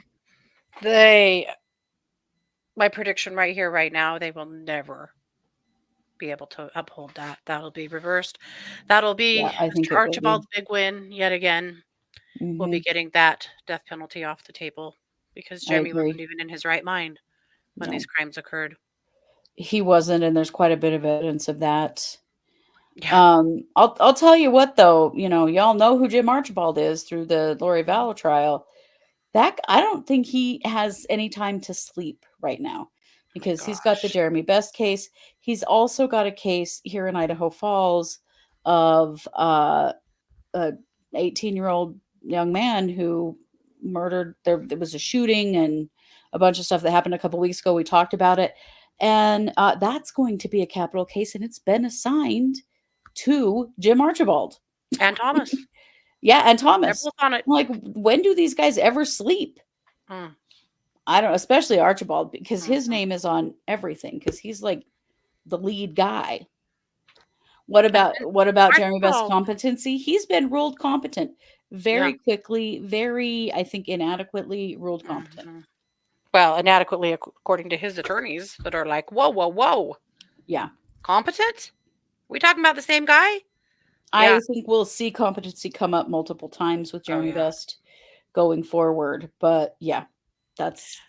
My prediction right here, right now, they will never be able to uphold that. That'll be reversed. That'll be Yeah, I think Mr. it will be. Archibald's big win yet again. We'll be getting that death penalty off the table because Jeremy wasn't even in his right mind when these crimes occurred. He wasn't, and there's quite a bit of evidence of that. Yeah. I'll tell you what, though, y'all know who Jim Archibald is through the Lori Vallow trial. That I don't think he has any time to sleep right now, because he's got the Jeremy Best case. He's also got a case here in Idaho Falls of a 18-year-old young man who murdered. There was a shooting and a bunch of stuff that happened a couple weeks ago. We talked about it, and that's going to be a capital case, and it's been assigned to Jim Archibald and Thomas. Yeah, and Thomas. They're both on it. Like, when do these guys ever sleep? I don't know, especially Archibald, because his name is on everything, because he's like the lead guy. What about Jeremy Best's competency? He's been ruled competent very quickly, very, I think, inadequately ruled competent. Mm-hmm. Well, inadequately according to his attorneys that are like, whoa. Yeah. Competent? We talking about the same guy? I think we'll see competency come up multiple times with Jeremy Best going forward. But yeah, that's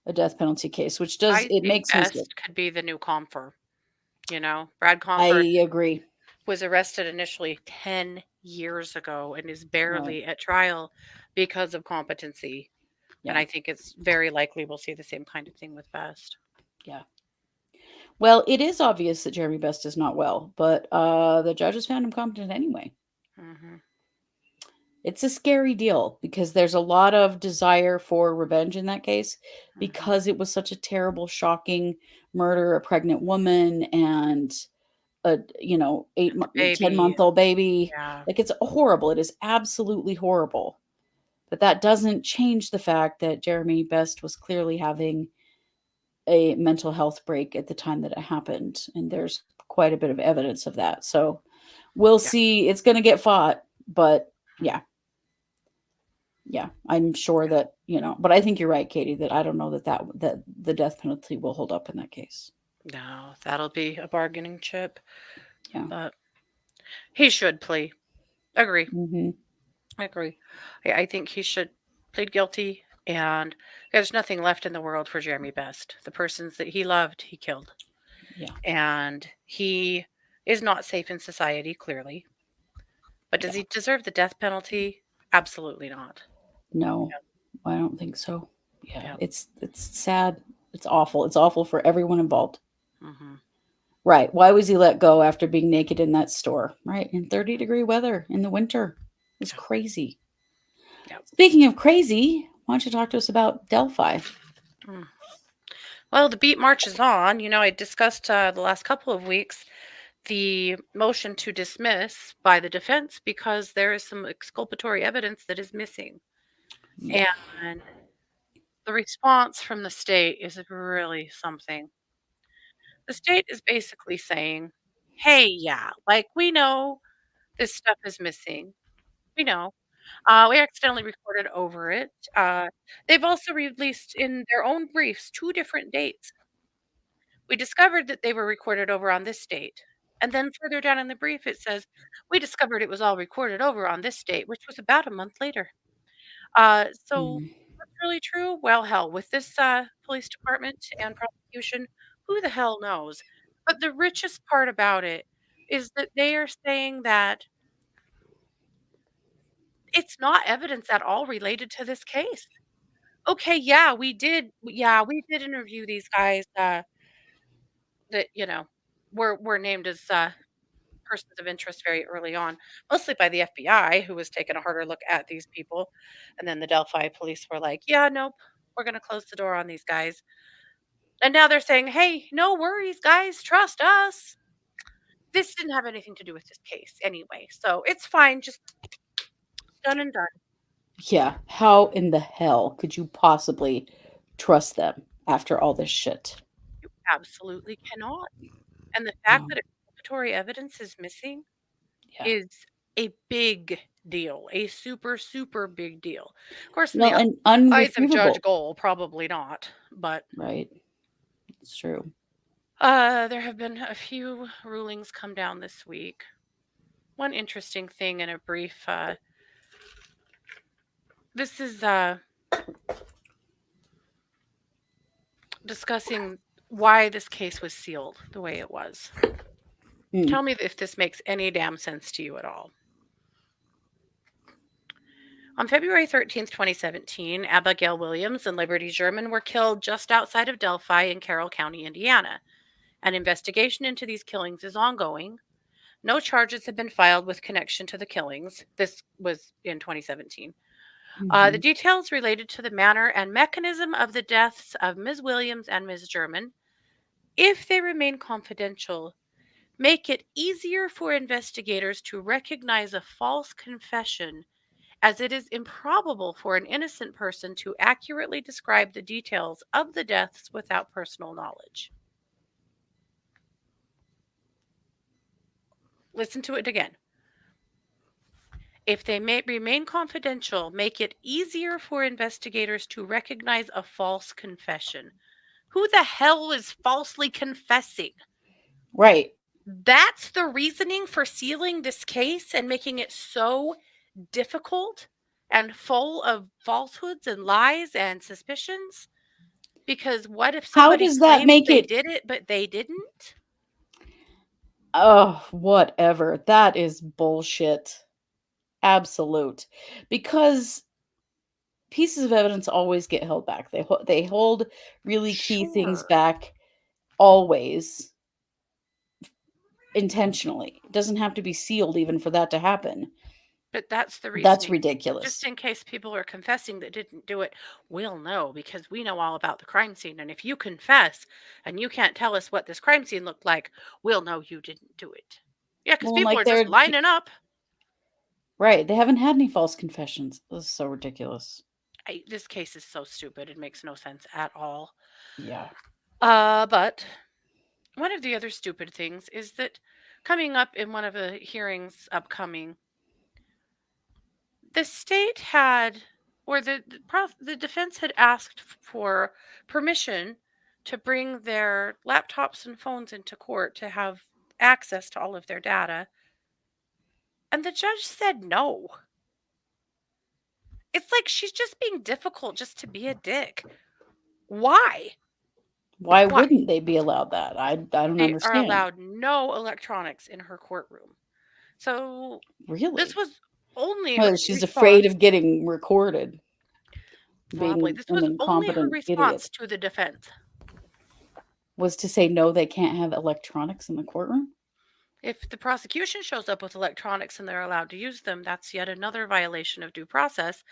a death penalty case, which makes Best me could be the new Comfer. Brad Comfer. I agree. Was arrested initially 10 years ago and is barely at trial because of competency. Yeah. And I think it's very likely we'll see the same kind of thing with Best. Yeah. Well, it is obvious that Jeremy Best is not well, but the judges found him competent anyway. Mhm. It's a scary deal because there's a lot of desire for revenge in that case Mhm. because it was such a terrible, shocking murder, a pregnant woman and a 10-month Baby. old baby. Yeah. Like, it's horrible. It is absolutely horrible. But that doesn't change the fact that Jeremy Best was clearly having a mental health break at the time that it happened, and there's quite a bit of evidence of that. So we'll Yeah. see. It's going to get fought, but yeah. Yeah, I'm sure that, but I think you're right, Katie, that I don't know that the death penalty will hold up in that case. No, that'll be a bargaining chip. Yeah. But he should plea. Agree. Mhm. Agree. I think he should plead guilty, and there's nothing left in the world for Jeremy Best. The persons that he loved, he killed. Yeah. And he is not safe in society, clearly. But does Yeah. he deserve the death penalty? Absolutely not. No. Yeah. I don't think so. Yeah. Yeah. It's sad. It's awful. It's awful for everyone involved. Mhm. Right. Why was he let go after being naked in that store? Right. In 30-degree weather in the winter. It's Yeah. crazy. Yeah. Speaking of crazy, why don't you talk to us about Delphi? Mm. Well, the beat marches on. I discussed the last couple of weeks the motion to dismiss by the defense because there is some exculpatory evidence that is missing. Yeah. And the response from the state is really something. The state is basically saying, hey, yeah, like we know this stuff is missing. We know. We accidentally recorded over it. They've also released in their own briefs 2 different dates. We discovered that they were recorded over on this date. And then further down in the brief, it says, we discovered it was all recorded over on this date, which was about a month later. So Mm. what's really true? Well, hell, with this police department and prosecution, who the hell knows? But the richest part about it is that they are saying that it's not evidence at all related to this case. Okay, we did interview these guys that were named as persons of interest very early on, mostly by the FBI, who was taking a harder look at these people. And then the Delphi police were like, yeah, nope, we're going to close the door on these guys. And now they're saying, hey, no worries, guys, trust us. This didn't have anything to do with this case anyway. So it's fine, just done and done. Yeah. How in the hell could you possibly trust them after all this shit? You absolutely cannot. And the fact No. that exculpatory evidence is missing Yeah. is a big deal, a super, super big deal. Of course, in Well, the and eyes of Judge unrefutable, Goal, probably not. But right? It's true. there have been a few rulings come down this week. One interesting thing in a brief, this is discussing why this case was sealed the way it was. Mm. Tell me if this makes any damn sense to you at all. On February 13th, 2017, Abigail Williams and Liberty German were killed just outside of Delphi in Carroll County, Indiana. An investigation into these killings is ongoing. No charges have been filed with connection to the killings. This was in 2017. The Mhm. details related to the manner and mechanism of the deaths of Ms. Williams and Ms. German, if they remain confidential, make it easier for investigators to recognize a false confession, as it is improbable for an innocent person to accurately describe the details of the deaths without personal knowledge. Listen to it again. If they may remain confidential, make it easier for investigators to recognize a false confession. Who the hell is falsely confessing? Right. That's the reasoning for sealing this case and making it so difficult and full of falsehoods and lies and suspicions? Because what if How somebody does that claims make they it? did it, but they didn't? Oh, whatever. That is bullshit. Absolute. Because pieces of evidence always get held back. They hold really key things Sure. back always intentionally. It doesn't have to be sealed even for that to happen. But that's the That's reasoning. ridiculous. Just in case people are confessing that didn't do it, we'll know because we know all about the crime scene. And if you confess and you can't tell us what this crime scene looked like, we'll know you didn't do it. Yeah, because Well, people like are just lining up. right. They haven't had any false confessions. This is so ridiculous. This case is so stupid. It makes no sense at all. Yeah. But one of the other stupid things is that coming up in one of the hearings upcoming, the state had, or the defense had asked for permission to bring their laptops and phones into court to have access to all of their data. And the judge said no. It's like she's just being difficult just to be a dick. Why? Why wouldn't they be allowed that? I don't They are understand. allowed no electronics in her courtroom. So Really? this was only Well, her she's response. afraid of getting recorded. Probably. Being This an was only her incompetent response idiot. to the defense. Was to say no, they can't have electronics in the courtroom? If the prosecution shows up with electronics and they're allowed to use them, that's yet another violation of due process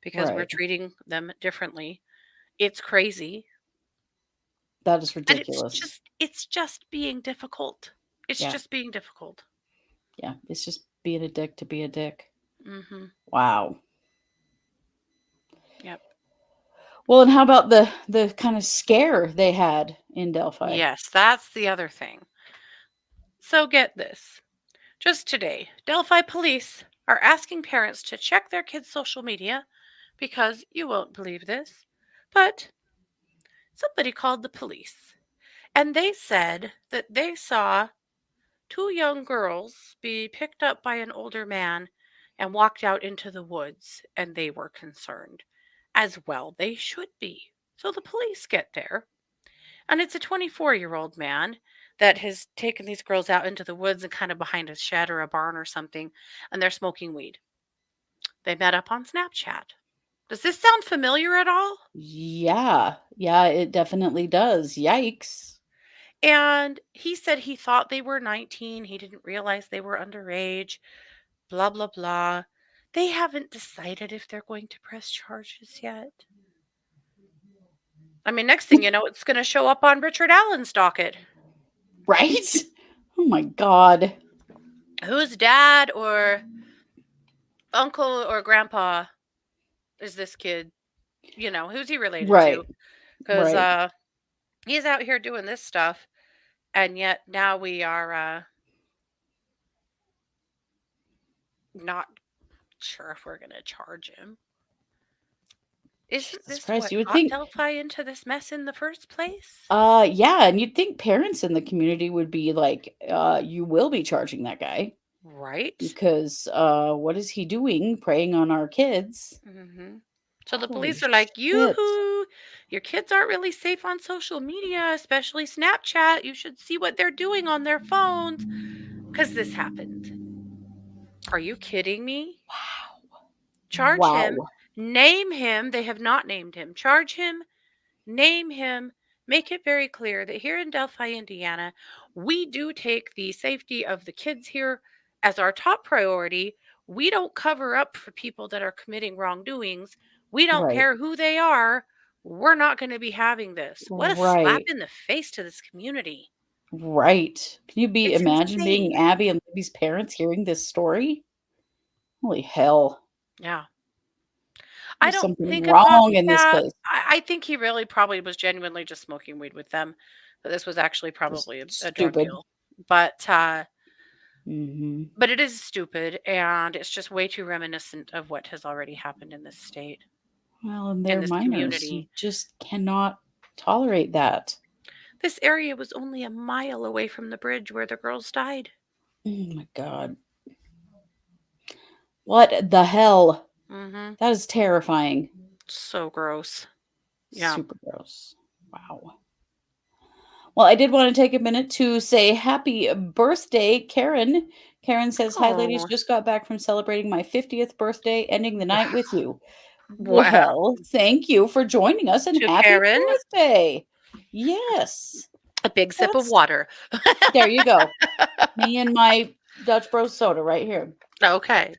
because we're Right. treating them differently. It's crazy. That is And ridiculous. it's just being difficult. It's Yeah. just being difficult. Yeah, it's just being a dick to be a dick. Mm-hmm. Wow. Yep. Well, and how about the kind of scare they had in Delphi? Yes, that's the other thing. So get this. Just today, Delphi police are asking parents to check their kids' social media because you won't believe this, but somebody called the police and they said that they saw two young girls be picked up by an older man and walked out into the woods, and they were concerned. As well, they should be. So the police get there, and it's a 24-year-old man that has taken these girls out into the woods and kind of behind a shed or a barn or something, and they're smoking weed. They met up on Snapchat. Does this sound familiar at all? Yeah. Yeah, it definitely does. Yikes. And he said he thought they were 19. He didn't realize they were underage. Blah, blah, blah. They haven't decided if they're going to press charges yet. I mean, next thing you know, it's going to show up on Richard Allen's docket. Right? Oh my God. Whose dad or uncle or grandpa is this kid? You know, who's he related Right. to? Because Right. he's out here doing this stuff, and yet now we are not sure if we're going to charge him. Isn't Jesus this Christ, what you would got think Delphi into this mess in the first place? yeah, and you'd think parents in the community would be like, you will be charging that guy Right? because what is he doing preying on our kids? Mm-hmm. So the Holy police are like, shit. yoo-hoo, your kids aren't really safe on social media, especially Snapchat. You should see what they're doing on their phones because this happened. Are you kidding me? Wow. Charge him, Wow. name him. They have not named him. Charge him, name him, make it very clear that here in Delphi, Indiana, we do take the safety of the kids here as our top priority. We don't cover up for people that are committing wrongdoings. We don't Right. care who they are. We're not going to be having this. What a slap Right. in the face to this community. Right. Can you It's imagine being insane. Abby and Libby's parents hearing this story? Holy hell. Yeah. I There's don't something think a wrong in this copycat. place. I think he really probably was genuinely just smoking weed with them. But this was actually Just probably a drug stupid. deal. But Hmm. But it is stupid, and it's just way too reminiscent of what has already happened in this state, Well, and in they're this minors. community. You just cannot tolerate that. This area was only a mile away from the bridge where the girls died. Oh my God. What the hell? Mm-hmm. That is terrifying. So gross. Yeah. Super gross. Wow. Well, I did want to take a minute to say happy birthday, Karen. Karen says, "Hi, ladies. Oh, Just got back from celebrating my 50th birthday, ending the night with you." wow. Well, thank you for joining us and To happy Karen. birthday. Yes. A big sip of That's water. there you go. Me and my Dutch Bros soda right here. Okay.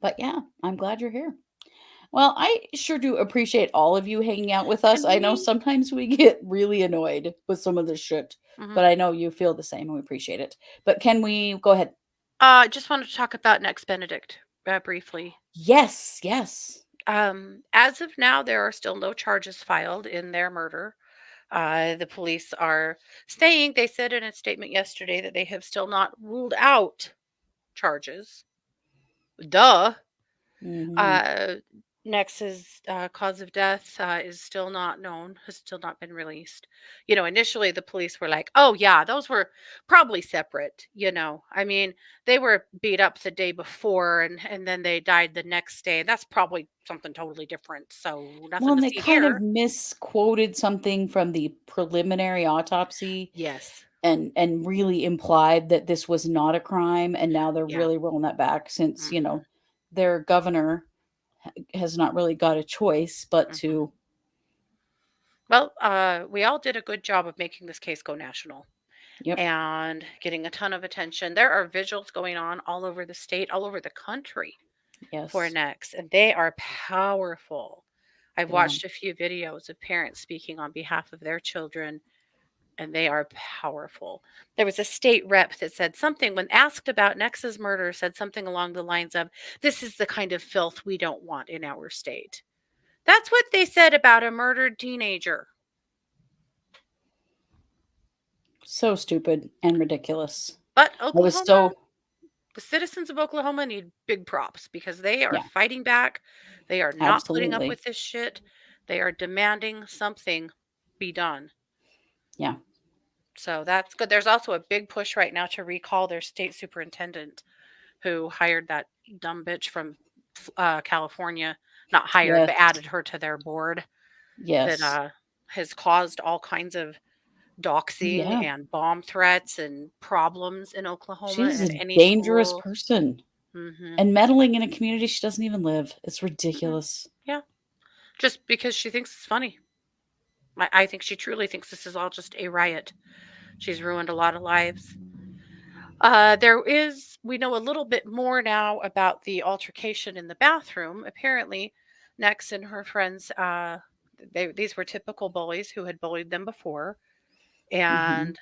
But yeah, I'm glad you're here. Well, I sure do appreciate all of you hanging out with us. Can I know we sometimes we get really annoyed with some of this shit, Mhm. but I know you feel the same and we appreciate it. But can we go ahead? Just wanted to talk about next Benedict briefly. Yes, yes. As of now, there are still no charges filed in their murder. The police are saying, they said in a statement yesterday that they have still not ruled out charges. Duh. Hmm. Uh, Nex's cause of death is still not known, has still not been released. Initially the police were like, oh, yeah, those were probably separate. I mean, they were beat up the day before and then they died the next day. That's probably something totally different. So Well, nothing and to they see kind of here. misquoted something from the preliminary autopsy Yes. and really implied that this was not a crime, and now they're Yeah. really rolling that back since, Hmm. their governor has not really got a choice but Hmm. to. Well, we all did a good job of making this case go national Yep. and getting a ton of attention. There are vigils going on all over the state, all over the country for Yes. Next, and they are powerful. I've Yeah. watched a few videos of parents speaking on behalf of their children, and they are powerful. There was a state rep that said something when asked about Nex's murder, said something along the lines of, "This is the kind of filth we don't want in our state." That's what they said about a murdered teenager. So stupid and ridiculous. But I was Oklahoma, so. the citizens of Oklahoma need big props because they are Yeah, fighting back. They are not putting up absolutely. with this shit. They are demanding something be done. Yeah. So that's good. There's also a big push right now to recall their state superintendent who hired that dumb bitch from California. Not hired, Yes. but added her to their board that Yes. has caused all kinds of doxing Yeah. and bomb threats and problems in Oklahoma She's and a any dangerous school. person Hmm. and meddling in a community she doesn't even live. It's Hmm. ridiculous. Yeah, just because she thinks it's funny. I think she truly thinks this is all just a riot. She's ruined a lot of lives. We know a little bit more now about the altercation in the bathroom. Apparently, Nex and her friends, these were typical bullies who had bullied them before, Hmm. and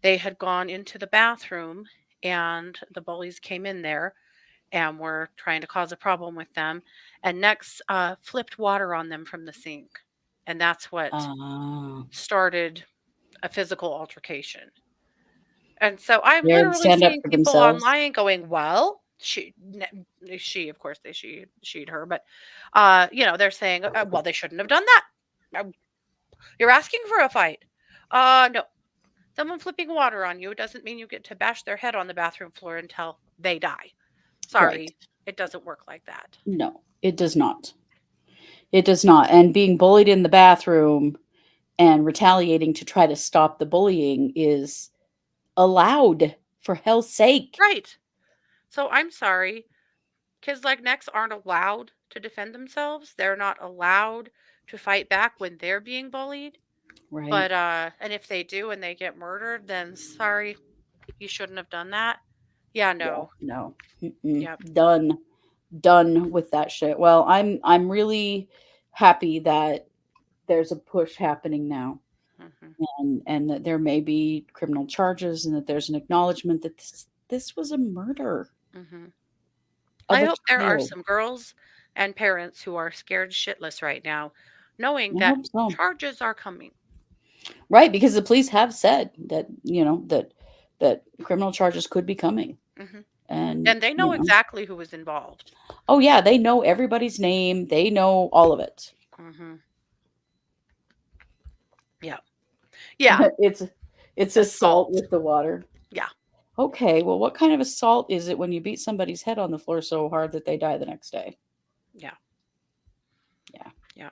they had gone into the bathroom, and the bullies came in there and were trying to cause a problem with them. And Nex flipped water on them from the sink, and that's what Uh, started a physical altercation. And so I'm Dared literally stand up seeing for people themselves. online going, "Well, she, of course, she'd her, but they're saying, well, they shouldn't have done that. Uh, You're asking for a fight. No, someone flipping water on you doesn't mean you get to bash their head on the bathroom floor until they die. Right. Sorry, it doesn't work like that." No, it does not. It does not. And being bullied in the bathroom and retaliating to try to stop the bullying is allowed, for hell's sake. Right. So I'm sorry. Kids like Nex aren't allowed to defend themselves. They're not allowed to fight back when they're being bullied. Right. But and if they do and they get murdered, then sorry, you shouldn't have done that. Yeah, Yeah. no. No. Mm-mm. Yep. Done. Done with that shit. Well, I'm really happy that there's a push happening now, Hmm. and that there may be criminal charges, and that there's an acknowledgement that this was a murder Hmm. of I a hope there are child. some girls and parents who are scared shitless right now, knowing I that hope so. charges are coming. Right, because the police have said that, that criminal charges could be coming. Hmm. And, And they know exactly who was involved. oh yeah, they know everybody's name. They know all of it. Hmm. Yeah. Yeah. It's assault Assault. with the water. Yeah. Okay, well, what kind of assault is it when you beat somebody's head on the floor so hard that they die the next day? Yeah. Yeah. Yeah.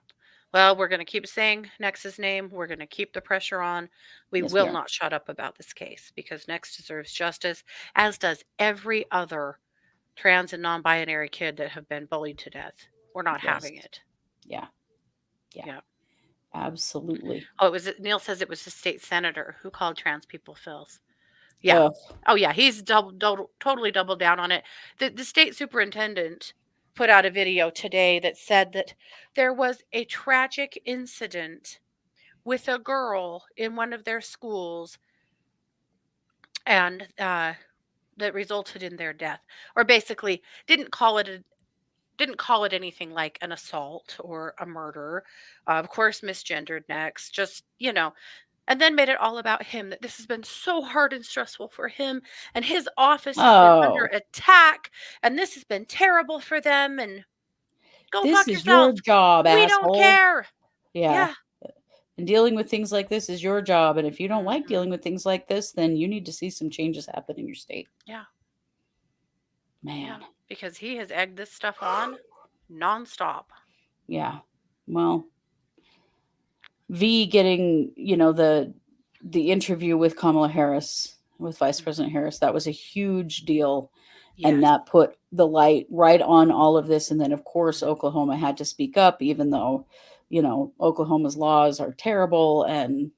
Well, we're going to keep saying Nex's name. We're going to keep the pressure on. We Yes, we will are. not shut up about this case because Nex deserves justice, as does every other trans and non-binary kid that have been bullied to death. We're not Yes. having it. Yeah. Yeah. Yeah. Absolutely. Oh, Neil says it was the state senator who called trans people filth. Yeah. Ugh. Oh, yeah, he's totally doubled down on it. The state superintendent put out a video today that said that there was a tragic incident with a girl in one of their schools, and that resulted in their death, or basically didn't call it anything like an assault or a murder. Of course, misgendered next, just, and then made it all about him, that this has been so hard and stressful for him, and his office has been under Oh, attack, and this has been terrible for them, and go this fuck is your yourself. job, We don't asshole. care. Yeah. Yeah. And dealing with things like this is your job. And if you don't like Mhm. dealing with things like this, then you need to see some changes happen in your state. Yeah. Man. Yeah. Because he has egged this stuff on nonstop. Yeah. Well, V getting, the interview with Kamala Harris, with Vice President Harris, that was a huge deal. And Yes. that put the light right on all of this. And then, of course, Oklahoma had to speak up, even though, Oklahoma's laws are terrible. And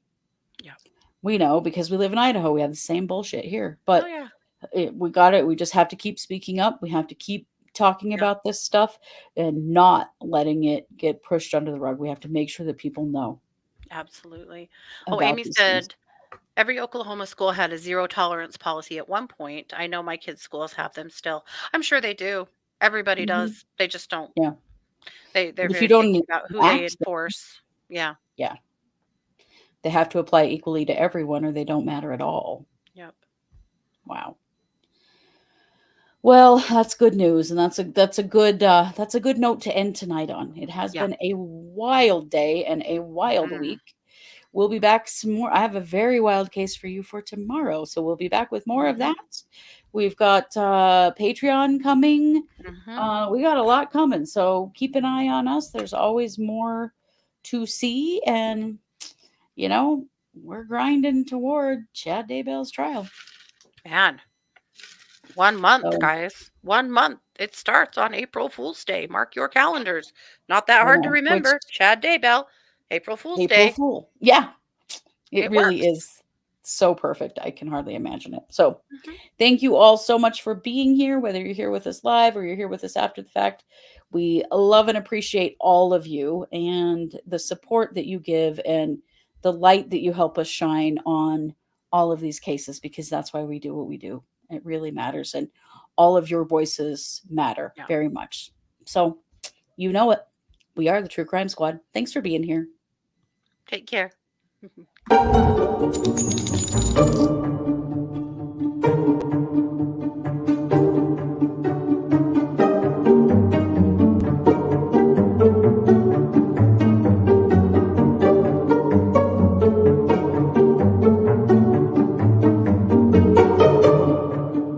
Yeah. we know, because we live in Idaho, we have the same bullshit here. Oh, But yeah. we got it. We just have to keep speaking up. We have to keep talking Yeah. about this stuff and not letting it get pushed under the rug. We have to make sure that people know Absolutely. about Amy these things. said every Oklahoma school had a zero tolerance policy at one point. I know my kids' schools have them still. I'm sure they do. Everybody Mhm. does. They just don't. Yeah. They're But if very you don't picky about who they enact them, enforce. Yeah. they have to apply equally to everyone or they don't matter at all. Yep. Wow. Well, that's good news, and that's a good note to end tonight on. It has Yeah. been a wild day and a wild Mhm. week. We'll be back some more. I have a very wild case for you for tomorrow, so we'll be back with more of Mhm. that. We've got Patreon coming. Mhm. We got a lot coming, so keep an eye on us. There's always more to see, and we're grinding toward Chad Daybell's trial. Man. 1 month, So, guys. 1 month. It starts on April Fool's Day. Mark your calendars. Not that I hard to know, which remember. Chad Daybell, April Fool's April Day. Fool. Yeah, it It really works. is so perfect. I can hardly imagine it. So, Mhm. thank you all so much for being here, whether you're here with us live or you're here with us after the fact. We love and appreciate all of you and the support that you give and the light that you help us shine on all of these cases, because that's why we do what we do. It really matters. And all of your voices matter Yeah. very much. So, you know it. We are the True Crime Squad. Thanks for being here. Take care.